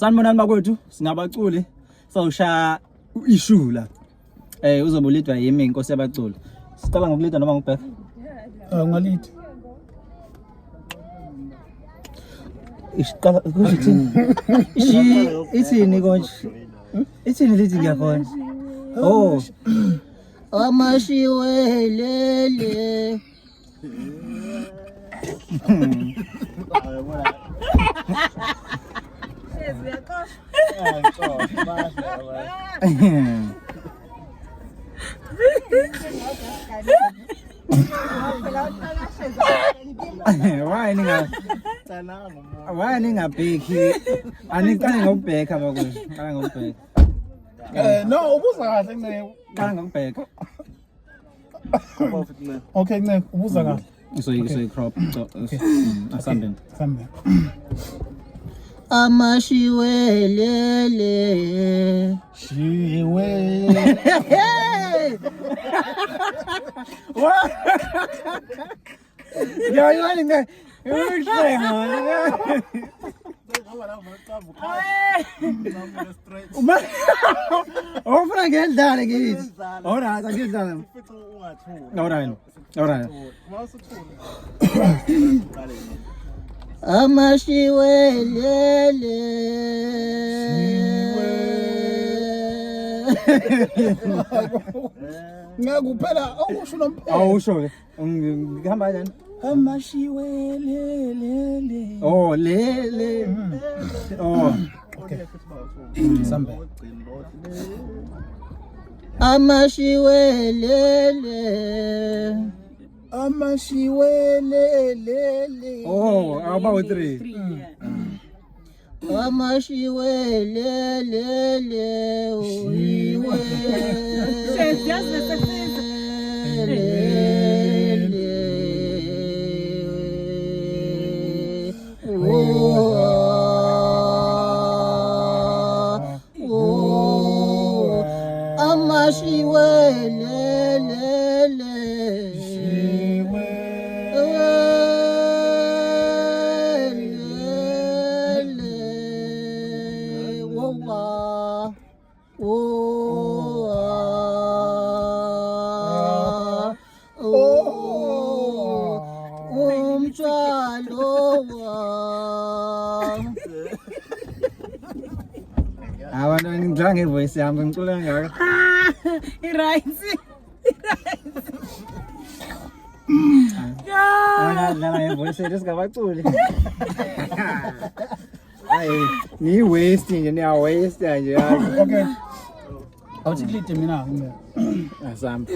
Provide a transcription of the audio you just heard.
Sanibonani bakwethu singabaculi sawushaya ishula. Uzobe ulidwa yimi inkosi yabaculi. Sicela ngokulidwa noma ngubheka. Ungalidwa. Isiqala kusithini? Ithini konje? Ithini lithi ngiyakhona? Oh. Amashiwe lele. Why ningabheki? Aniqale ngokubheka bakwethu. Qala ngokubheka. No, ubuza kahle ncane. Qala ngokubheka. Okay ncane, ubuza kahle. So crop asambeni. Sambe. Amashiwelele Shiwe. Ya yani ne? Ofra gel dale git. Ora da gel dale. Ora. Amashiwelele. Ngakuphela awusho nomphela. Awusho ke. Ngihamba kanjani? Amashiwelele. Oh, lele. Oh. Okay. Sambe. Amashiwelele. Amashiwelele. Oh, about 3. Amashiwelele. Uiwe. Abantwana ngidlange voice yami ngicula ngaka. Right. Dlala voice lesingabaculi. Hayi, ni waste nje niya waste nje. Okay. Awuthi mina. Asamba.